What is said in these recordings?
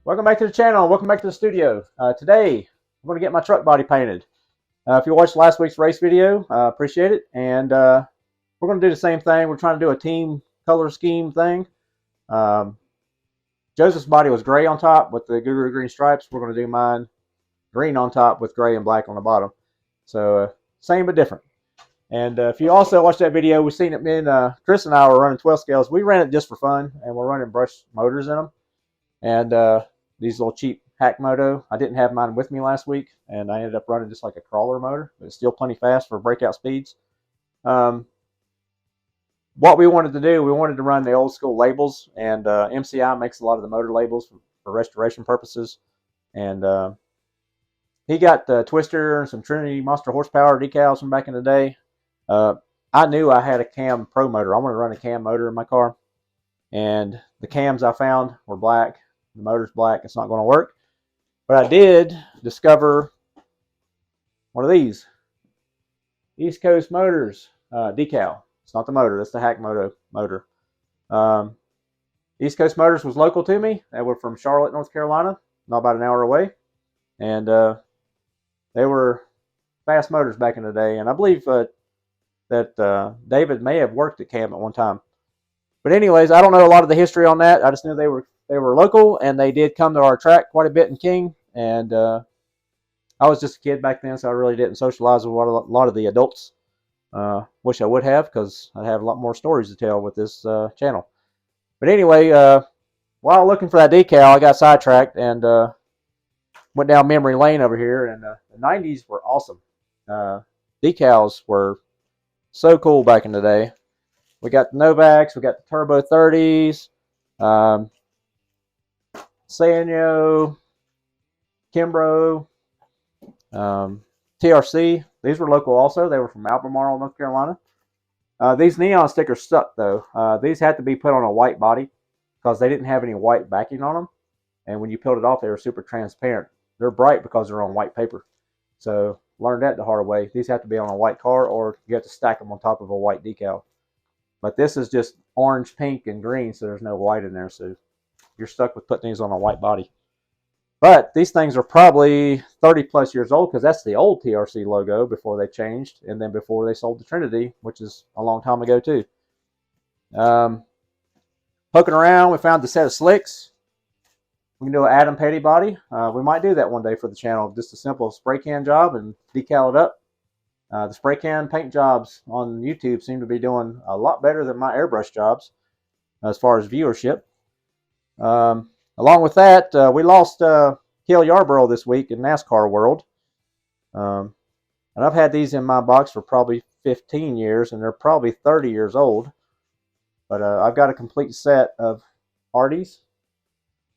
Welcome back to the channel. Welcome back to the studio. Today, I'm going to get my truck body painted. If you watched last week's race video, appreciate it. And we're going to do the same thing. We're trying to do a team color scheme thing. Joseph's body was gray on top with the Guru green stripes. We're going to do mine green on top with gray and black on the bottom. So same but different. And if you also watched that video, we've seen it. Me and Chris and I were running 12 scales. We ran it just for fun, and we're running brush motors in them. And these little cheap hack moto. I didn't have mine with me last week, and I ended up running just like a crawler motor, but it's still plenty fast for breakout speeds. What we wanted to do, we wanted to run the old school labels, and MCI makes a lot of the motor labels for restoration purposes. And he got the Twister and some Trinity Monster horsepower decals from back in the day. I knew I had a cam pro motor. I wanted to run a cam motor in my car, and the cams I found were black. The motor's black. It's not going to work. But I did discover one of these East Coast Motors decal. It's not the motor. That's the hack moto motor. East Coast Motors was local to me. They were from Charlotte, North Carolina, not about an hour away. And they were fast motors back in the day. And I believe that David may have worked at Cam at one time. But anyways, I don't know a lot of the history on that. I just knew they were local, and they did come to our track quite a bit in King. And I was just a kid back then, so I really didn't socialize with a lot of the adults. Wish I would have, because I'd have a lot more stories to tell with this channel. But anyway, while looking for that decal, I got sidetracked and went down memory lane over here. And the 90s were awesome. Decals were so cool back in the day. We got the Novaks, we got the Turbo 30s, Sanyo, Kimbrough, TRC. These were local also. They were from Albemarle, North Carolina. These neon stickers suck, though. These had to be put on a white body because they didn't have any white backing on them. And when you peeled it off, they were super transparent. They're bright because they're on white paper. So learned that the hard way. These have to be on a white car, or you have to stack them on top of a white decal. But this is just orange, pink, and green, so there's no white in there. So you're stuck with putting these on a white body. But these things are probably 30 plus years old, because that's the old TRC logo before they changed, and then before they sold the Trinity, which is a long time ago too. Poking around, we found the set of slicks. We can do an Adam Petty body. We might do that one day for the channel. Just a simple spray can job and decal it up. The spray can paint jobs on YouTube seem to be doing a lot better than my airbrush jobs as far as viewership. Along with that, we lost Cale Yarborough this week in NASCAR world. And I've had these in my box for probably 15 years, and they're probably 30 years old. But I've got a complete set of Hardys.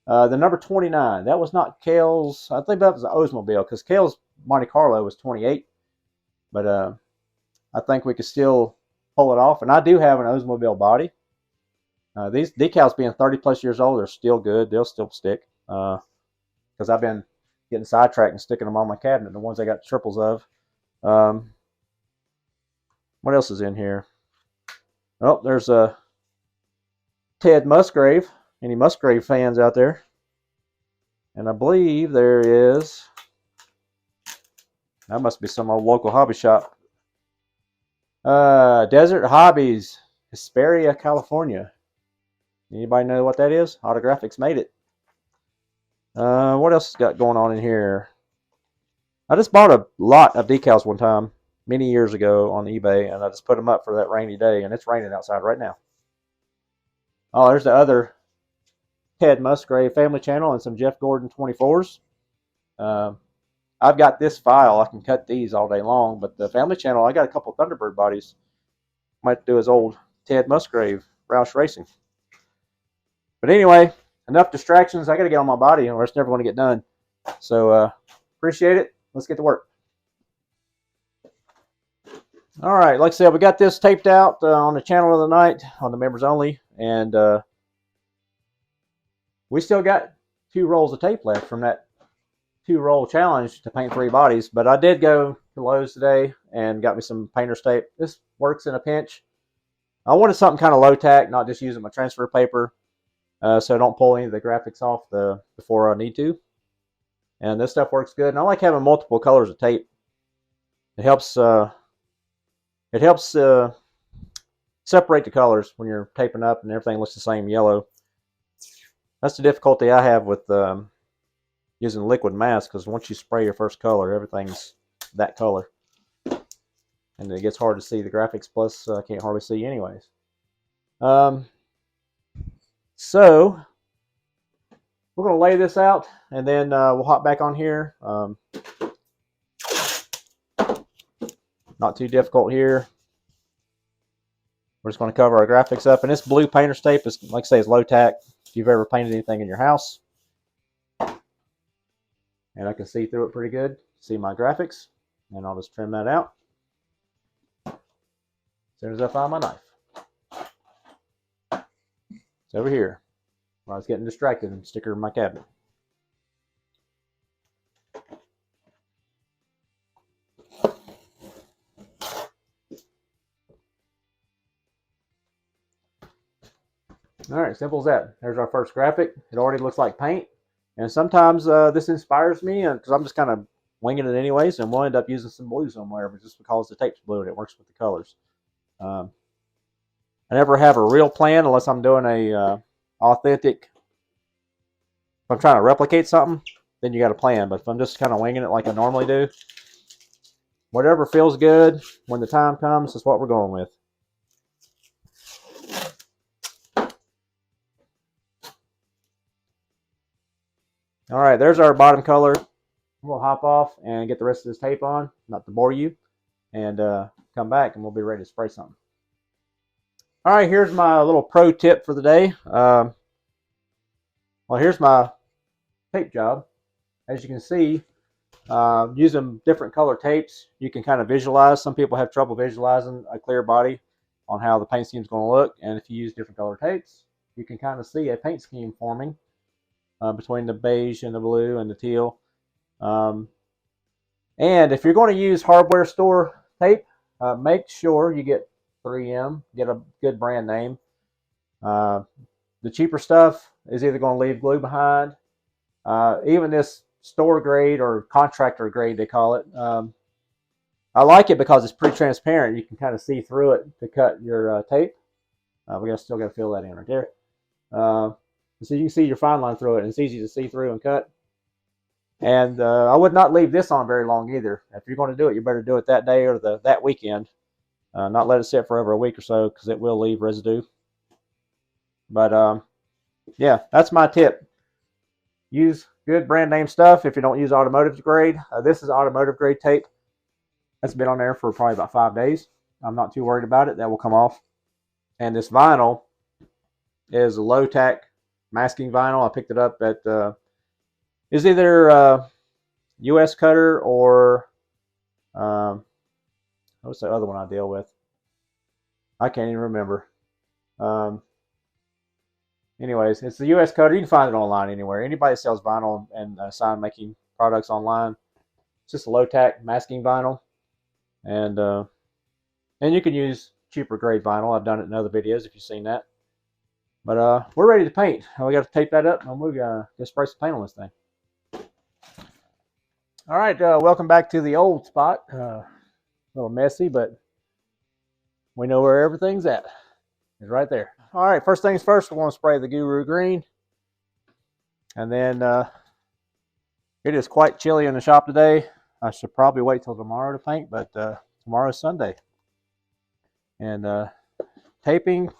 The number 29, that was not Cale's. I think that was an Oldsmobile, because Cale's Monte Carlo was 28. But I think we could still pull it off. And I do have an Oldsmobile body. These decals being 30 plus years old are still good. They'll still stick. Because I've been getting sidetracked and sticking them on my cabinet, the ones I got triples of. What else is in here? Oh, there's a Ted Musgrave. Any Musgrave fans out there? And I believe there is... That must be some old local hobby shop. Desert Hobbies, Hesperia, California. Anybody know what that is? Autographics made it. What else got going on in here? I just bought a lot of decals one time, many years ago on eBay, and I just put them up for that rainy day, and it's raining outside right now. Oh, there's the other Ted Musgrave family channel and some Jeff Gordon 24s. I've got this file. I can cut these all day long, but the family channel, I got a couple Thunderbird bodies. Might do his old Ted Musgrave Roush Racing. But anyway, enough distractions. I got to get on my body, or it's never going to get done. So appreciate it. Let's get to work. All right, like I said, we got this taped out on the channel of the night, on the members only, and we still got 2 rolls of tape left from that 2-roll challenge to paint 3 bodies. But I did go to Lowe's today and got me some painter's tape. This works in a pinch. I wanted something kind of low tack, not just using my transfer paper. so I don't pull any of the graphics off before I need to. And this stuff works good. And I like having multiple colors of tape. It helps. Separate the colors when you're taping up and everything looks the same yellow. That's the difficulty I have with using liquid mask, because once you spray your first color, everything's that color. And it gets hard to see the graphics, plus I can't hardly see anyways. So we're going to lay this out, and then we'll hop back on here. Not too difficult here. We're just going to cover our graphics up. And this blue painter's tape is, like I say, is low tack. If you've ever painted anything in your house. And I can see through it pretty good. See my graphics. And I'll just trim that out as soon as I find my knife. It's over here. I was getting distracted and stick her in my cabinet. All right, simple as that. There's our first graphic. It already looks like paint. And sometimes this inspires me because I'm just kind of winging it anyways, and we'll end up using some blue somewhere, but just because the tape's blue and it works with the colors. I never have a real plan unless I'm doing a authentic. If I'm trying to replicate something, then you got a plan. But if I'm just kind of winging it like I normally do, whatever feels good when the time comes is what we're going with. All right, there's our bottom color. We'll hop off and get the rest of this tape on, not to bore you, and come back and we'll be ready to spray something. All right, here's my little pro tip for the day. Well, here's my tape job. As you can see, using different color tapes, you can kind of visualize. Some people have trouble visualizing a clear body on how the paint scheme is going to look, and if you use different color tapes, you can kind of see a paint scheme forming between the beige and the blue and the teal. And if you're going to use hardware store tape, make sure you get 3M, get a good brand name. The cheaper stuff is either going to leave glue behind. Even this store grade or contractor grade, they call it. I like it because it's pretty transparent. You can kind of see through it to cut your tape. We still got to fill that in right there. So you can see your fine line through it, and it's easy to see through and cut. And I would not leave this on very long either. If you're going to do it, you better do it that day or that weekend. Not let it sit for over a week or so, because it will leave residue. But yeah, that's my tip. Use good brand name stuff if you don't use automotive grade. This is automotive grade tape. That's been on there for probably about 5 days. I'm not too worried about it. That will come off. And this vinyl is a low tack masking vinyl. I picked it up at is either US Cutter or what's the other one I deal with? I can't even remember. Anyways, it's the US Cutter. You can find it online anywhere. Anybody that sells vinyl and sign making products online. It's just a low tack masking vinyl, and you can use cheaper grade vinyl. I've done it in other videos if you've seen that. But we're ready to paint. We got to tape that up, and we're gonna spray some paint on this thing. All right, welcome back to the old spot. A little messy, but we know where everything's at. It's right there. All right, first things first, we're going to spray the Guru Green. And then it is quite chilly in the shop today. I should probably wait till tomorrow to paint, but tomorrow's Sunday. And taping,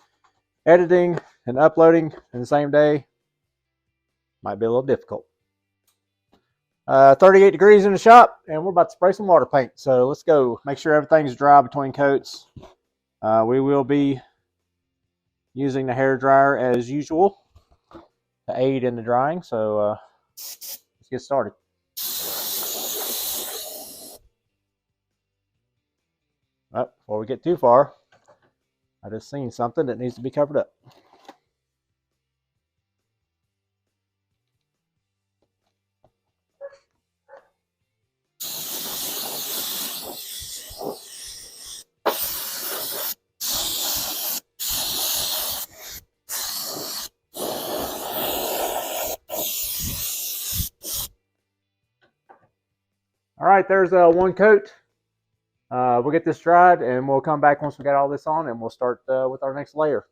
editing, and uploading in the same day might be a little difficult. 38 degrees in the shop, and we're about to spray some water paint. So let's go. Make sure everything's dry between coats. We will be using the hair dryer as usual to aid in the drying. So let's get started. Before we get too far, I just seen something that needs to be covered up. right, there's one coat. We'll get this dried and we'll come back once we got all this on and we'll start with our next layer.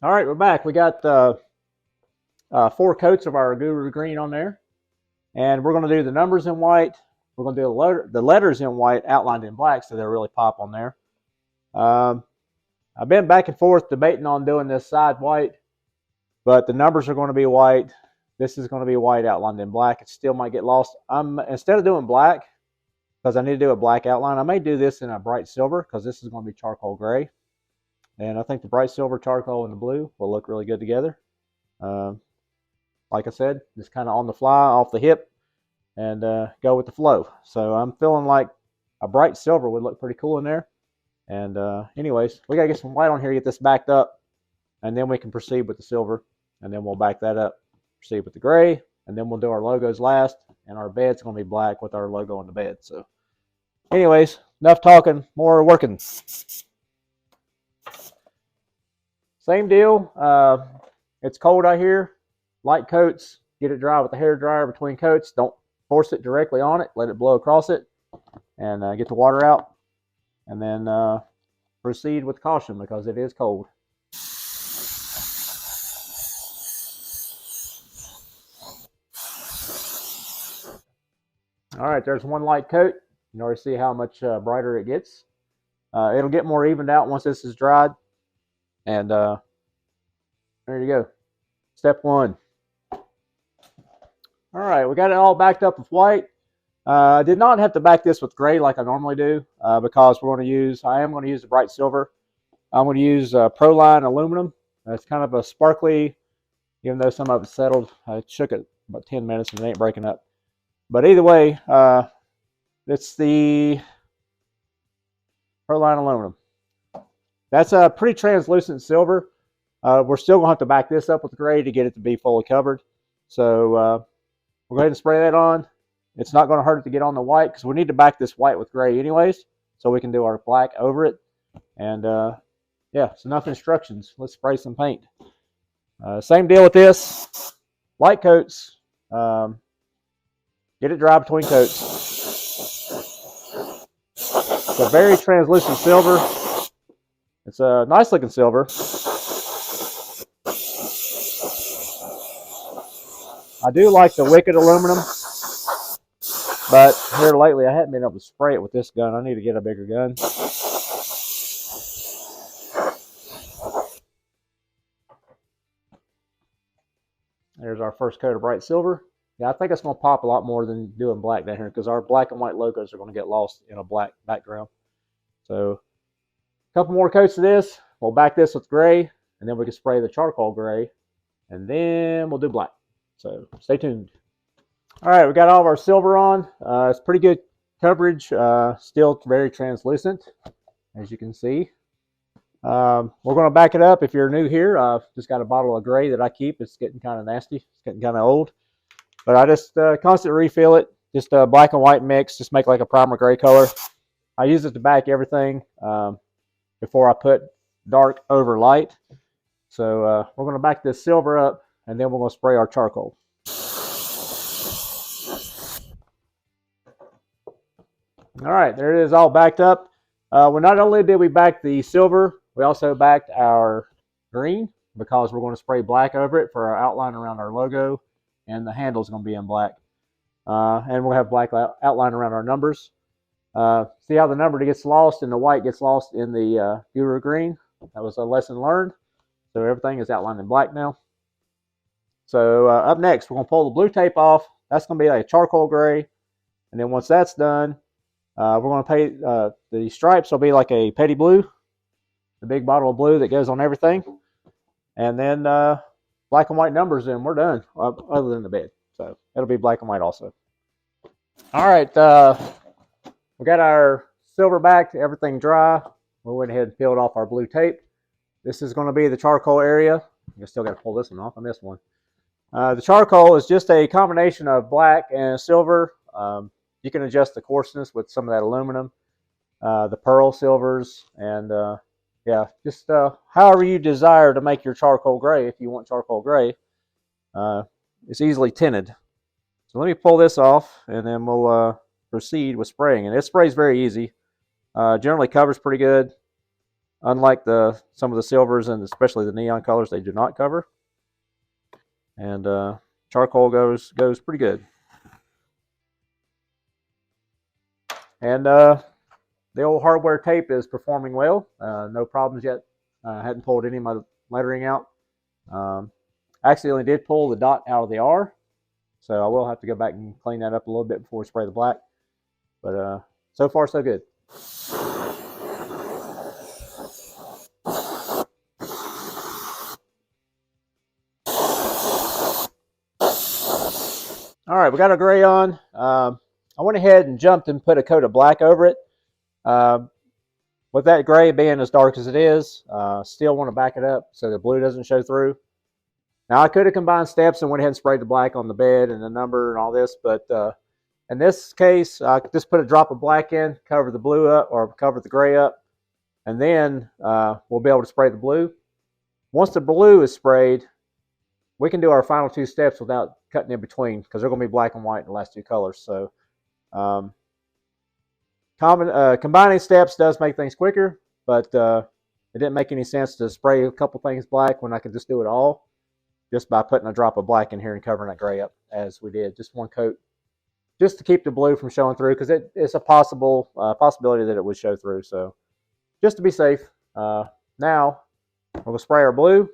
All right, we're back. We got 4 coats of our Guru Green on there. And we're going to do the numbers in white. We're going to do the letters in white outlined in black so they'll really pop on there. I've been back and forth debating on doing this side white, but the numbers are going to be white. This is going to be white outlined in black. It still might get lost. Instead of doing black, because I need to do a black outline, I may do this in a bright silver because this is going to be charcoal gray. And I think the bright silver, charcoal, and the blue will look really good together. Like I said, just kind of on the fly, off the hip, and go with the flow. So I'm feeling like a bright silver would look pretty cool in there. And anyways, we got to get some white on here, get this backed up, and then we can proceed with the silver. And then we'll back that up, proceed with the gray, and then we'll do our logos last. And our bed's going to be black with our logo on the bed. So anyways, enough talking, more working. Same deal. It's cold out here. Light coats, get it dry with the hair dryer between coats. Don't force it directly on it. Let it blow across it and get the water out. And then proceed with caution because it is cold. All right, there's one light coat. You can already see how much brighter it gets. It'll get more evened out once this is dried. And there you go. Step 1. All right, we got it all backed up with white. I did not have to back this with gray like I normally do because I am going to use the bright silver. I'm going to use Proline aluminum. It's kind of a sparkly, even though some of it's settled. I shook it about 10 minutes and it ain't breaking up. But either way, it's the Proline aluminum. That's a pretty translucent silver. We're still going to have to back this up with gray to get it to be fully covered. So we'll go ahead and spray that on. It's not going to hurt it to get on the white because we need to back this white with gray anyways, so we can do our black over it. And yeah, it's enough instructions. Let's spray some paint. Same deal with this. Light coats. Get it dry between coats. It's a very translucent silver. It's a nice looking silver. I do like the wicked aluminum, but here lately I haven't been able to spray it with this gun. I need to get a bigger gun. There's our first coat of bright silver. Yeah, I think it's going to pop a lot more than doing black down here because our black and white logos are going to get lost in a black background. So a couple more coats of this. We'll back this with gray, and then we can spray the charcoal gray, and then we'll do black. So stay tuned. All right, we got all of our silver on. It's pretty good coverage. Still very translucent, as you can see. We're going to back it up. If you're new here, I've just got a bottle of gray that I keep. It's getting kind of nasty. It's getting kind of old. But I just constantly refill it. Just a black and white mix. Just make like a primer gray color. I use it to back everything before I put dark over light. So we're going to back this silver up, and then we're going to spray our charcoal. All right, there it is all backed up. Well, not only did we back the silver, we also backed our green because we're going to spray black over it for our outline around our logo, and the handle is going to be in black. And we'll have black outline around our numbers. See how the number gets lost and the white gets lost in the Guru green? That was a lesson learned. So everything is outlined in black now. So up next, we're going to pull the blue tape off. That's going to be like a charcoal gray. And then once that's done, we're going to paint the stripes will be like a petty blue, the big bottle of blue that goes on everything. And then black and white numbers, and we're done, other than the bed. So it'll be black and white also. All right, we got our silver back, everything dry. We went ahead and peeled off our blue tape. This is going to be the charcoal area. I still got to pull this one off. I missed one. The charcoal is just a combination of black and silver. You can adjust the coarseness with some of that aluminum, the pearl silvers, and yeah, just however you desire to make your charcoal gray. If you want charcoal gray, it's easily tinted. So let me pull this off, and then we'll proceed with spraying. And it sprays very easy. Generally covers pretty good. Unlike some of the silvers and especially the neon colors, they do not cover. And charcoal goes pretty good. And the old hardware tape is performing well. No problems yet. I hadn't pulled any of my lettering out. Accidentally did pull the dot out of the R, so I will have to go back and clean that up a little bit before we spray the black. But so far, so good. All right, we got our gray on. I went ahead and jumped and put a coat of black over it. With that gray being as dark as it is, still want to back it up so the blue doesn't show through. Now, I could have combined steps and went ahead and sprayed the black on the bed and the number and all this, but in this case, I just put a drop of black in, cover the blue up or cover the gray up, and then we'll be able to spray the blue. Once the blue is sprayed, we can do our final two steps without cutting in between because they're going to be black and white in the last two colors. So combining steps does make things quicker, but it didn't make any sense to spray a couple things black when I could just do it all just by putting a drop of black in here and covering that gray up as we did, just one coat, just to keep the blue from showing through because it's a possibility that it would show through. So just to be safe, now we're going to spray our blue.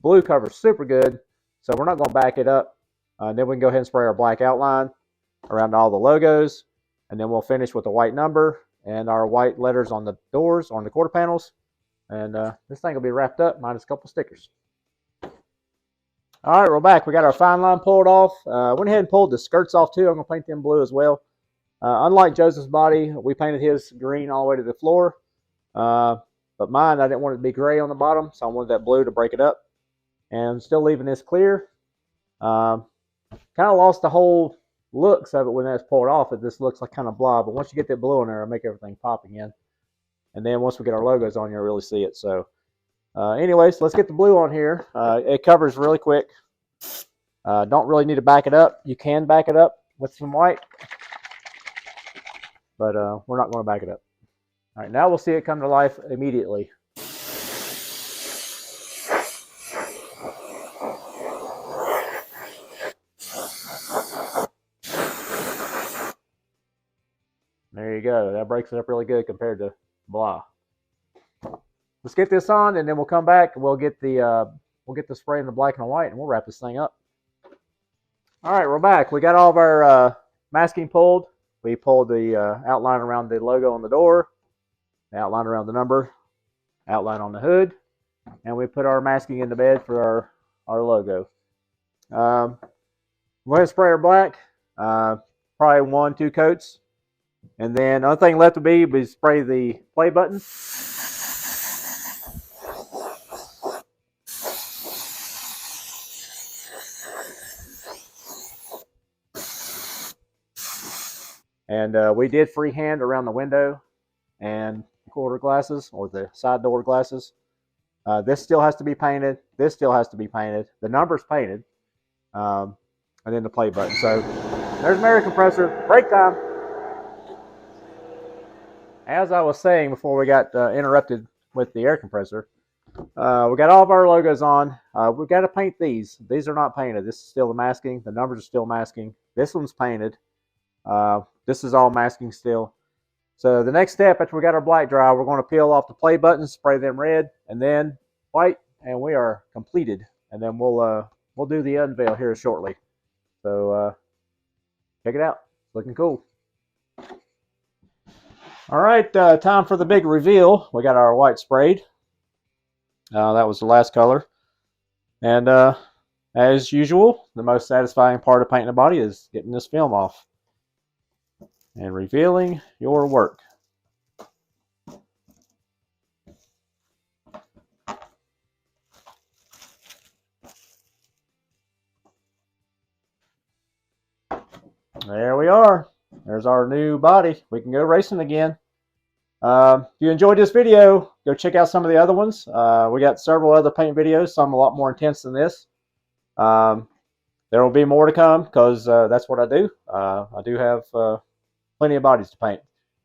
Blue covers super good, so we're not going to back it up. Then we can go ahead and spray our black outline around all the logos, and then we'll finish with a white number and our white letters on the doors, on the quarter panels, and this thing will be wrapped up minus a couple stickers. All right, we're back. We got our fine line pulled off. Went ahead and pulled the skirts off too. I'm going to paint them blue as well. Unlike Joseph's body, we painted his green all the way to the floor, but mine, I didn't want it to be gray on the bottom, so I wanted that blue to break it up. And still leaving this clear. Kind of lost the whole looks of it when that's pulled off. It just looks like kind of blah. But once you get that blue in there, it'll make everything pop again. And then once we get our logos on, you'll really see it. So anyways, let's get the blue on here. It covers really quick. Don't really need to back it up. You can back it up with some white. But we're not going to back it up. All right, now we'll see it come to life immediately. There you go. That breaks it up really good compared to blah. Let's get this on, and then we'll come back and we'll get the spray in the black and the white, and we'll wrap this thing up. All right, we're back. We got all of our masking pulled. We pulled the outline around the logo on the door, the outline around the number, outline on the hood, and we put our masking in the bed for our logo. Go ahead and spray our black. Probably 1-2 coats. And then the other thing left to be is spray the play button. And we did freehand around the window and quarter glasses or the side door glasses. This still has to be painted. This still has to be painted. The number's painted. And then the play button. So there's my air compressor. Break time. As I was saying before we got interrupted with the air compressor, we got all of our logos on. We've got to paint these. These are not painted. This is still the masking. The numbers are still masking. This one's painted. This is all masking still. So the next step after we got our black dry, we're going to peel off the play buttons, spray them red, and then white, and we are completed. And then we'll do the unveil here shortly. So check it out. It's looking cool. All right, time for the big reveal. We got our white sprayed. That was the last color. And as usual, the most satisfying part of painting a body is getting this film off and revealing your work. There we are. There's our new body. We can go racing again. If you enjoyed this video, go check out some of the other ones. We got several other paint videos, some a lot more intense than this. They're there will be more to come because that's what I do. I do have plenty of bodies to paint.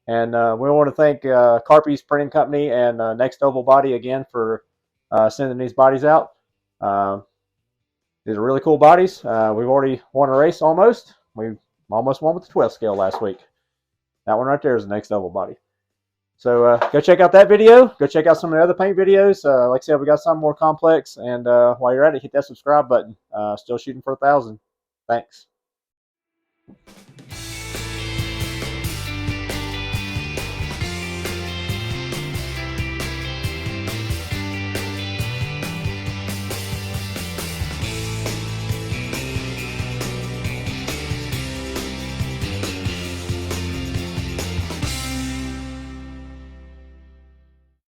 And we want to thank Carpy's Printing Company and Next Oval Body again for sending these bodies out. These are really cool bodies. We've already won a race almost. We almost won with the 12 scale last week. That one right there is the Next Oval Body. So go check out that video. Go check out some of the other paint videos. Like I said, we got some more complex. And while you're at it, hit that subscribe button. Still shooting for 1,000. Thanks.